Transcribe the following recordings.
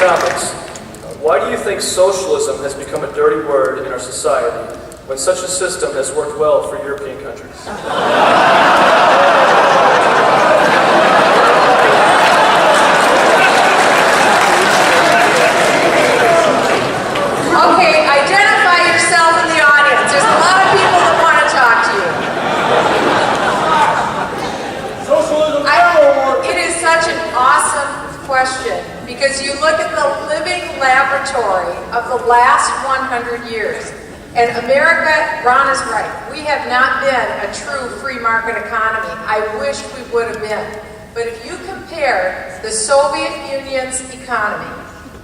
topics. Why do you think socialism has become a dirty word in our society when such a system has worked well for European countries? Okay, identify yourself in the audience. There's a lot of people that want to talk to you. Socialism It is such an awesome question because you look at the living laboratory of the last 100 years. And America, Ron is right. We have not been a true free market economy. I wish we would have been. But if you compare the Soviet Union's economy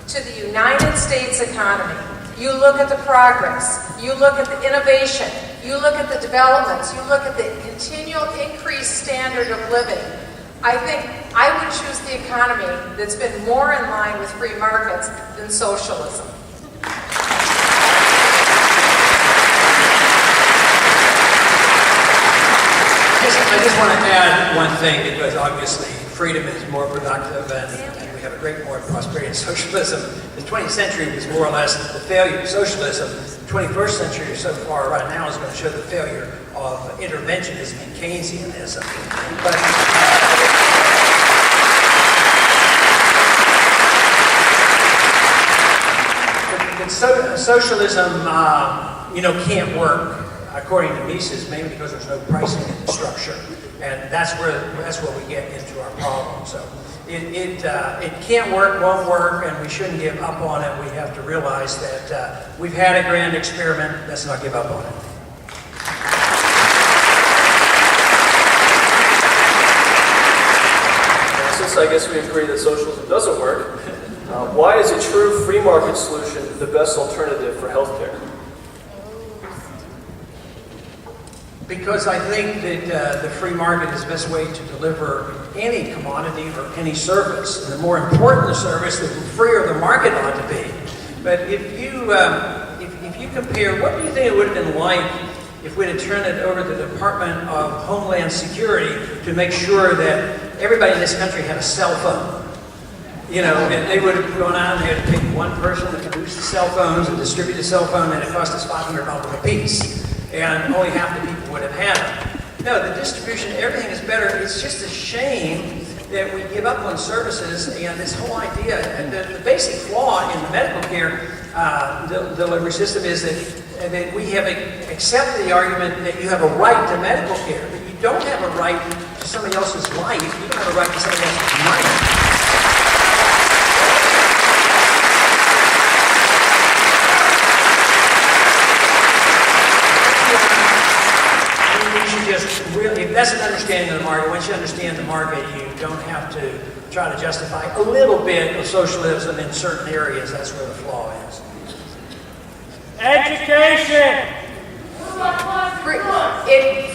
to the United States economy, you look at the progress, you look at the innovation, you look at the developments, you look at the continual increased standard of living, I think I would choose the economy that's been more in line with free markets than socialism. I just want to add one thing, because obviously freedom is more productive and we have a great more prosperity in socialism. The 20th century was more or less the failure of socialism. The 21st century so far right now is going to show the failure of interventionism and Keynesianism. But socialism, can't work according to Mises, mainly because there's no pricing structure, and that's where we get into our problem. So it can't work, won't work, and we shouldn't give up on it. We have to realize that we've had a grand experiment. Let's not give up on it. Since I guess we agree that socialism doesn't work, why is a true free market solution the best alternative for healthcare? Because I think that the free market is the best way to deliver any commodity or any service. And the more important the service, the freer the market ought to be. But if you compare, what do you think it would have been like if we'd have turned it over to the Department of Homeland Security to make sure that everybody in this country had a cell phone? And they would have gone out and they had to pick one person to produce the cell phones and distribute the cell phone, and it cost us $500 a piece. And only half the people would have had them. No, the distribution, everything is better. It's just a shame that we give up on services, and this whole idea, and the basic flaw in the medical care delivery system is that we have accepted the argument that you have a right to medical care, but you don't have a right to somebody else's life. You don't have a right to somebody else's money. If that's an understanding of the market, once you understand the market, you don't have to try to justify a little bit of socialism in certain areas. That's where the flaw is. Education!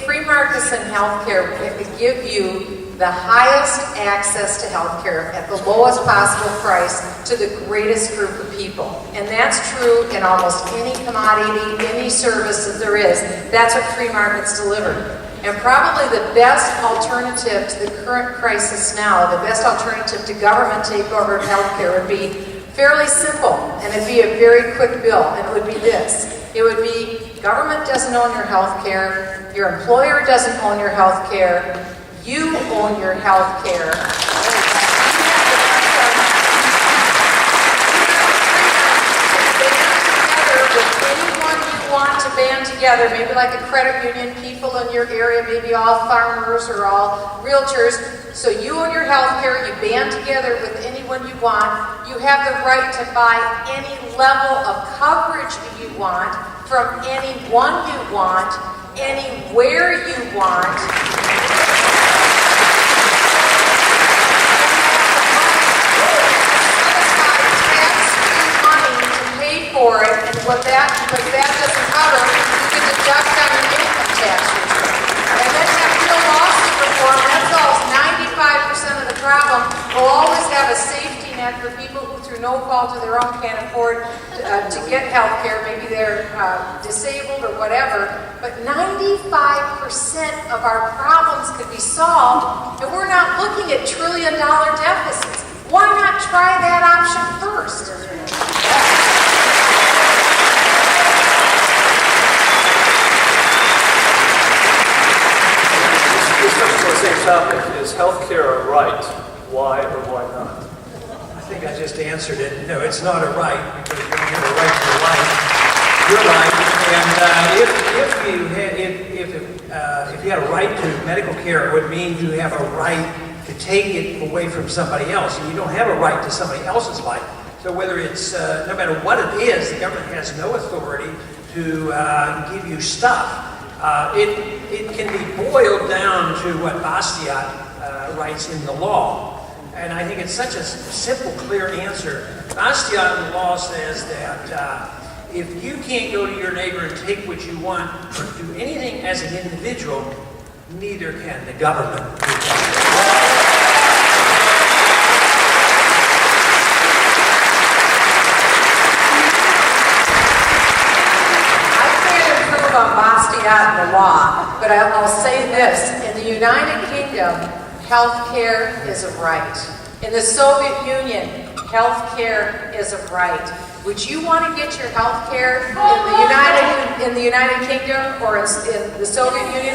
Free markets in healthcare give you the highest access to healthcare at the lowest possible price to the greatest group of people. And that's true in almost any commodity, any service that there is. That's what free markets deliver. And probably the best alternative to the current crisis now, the best alternative to government takeover of healthcare would be fairly simple, and it'd be a very quick bill, and it would be this. It would be, government doesn't own your healthcare, your employer doesn't own your healthcare, you own your healthcare. To band together, maybe like a credit union, people in your area, maybe all farmers or all realtors. So you own your health care, you band together with anyone you want. You have the right to buy any level of coverage you want from anyone you want, anywhere you want. For it, and what that doesn't cover, you can deduct on your income tax return. And then have real lawsuit reform, that solves 95% of the problem. We'll always have a safety net for people who, through no fault of their own, can't afford to get health care. Maybe they're disabled or whatever. But 95% of our problems could be solved, and we're not looking at $1 trillion deficits. Why not try that option first. This touches on the same topic. Is healthcare a right? Why or why not? I think I just answered it. No, it's not a right because you don't have a right to your life. You're right, and if you had a right to medical care, it would mean you have a right to take it away from somebody else, and you don't have a right to somebody else's life. So whether it's, no matter what it is, the government has no authority to give you stuff. It can be boiled down to what Bastiat writes in the law. And I think it's such a simple, clear answer. Bastiat in the law says that if you can't go to your neighbor and take what you want or do anything as an individual, neither can the government do that. On Bastiat and the law, but I'll say this: in the United Kingdom, health care is a right. In the Soviet Union, health care is a right. Would you want to get your health care in the United Kingdom or in the Soviet Union?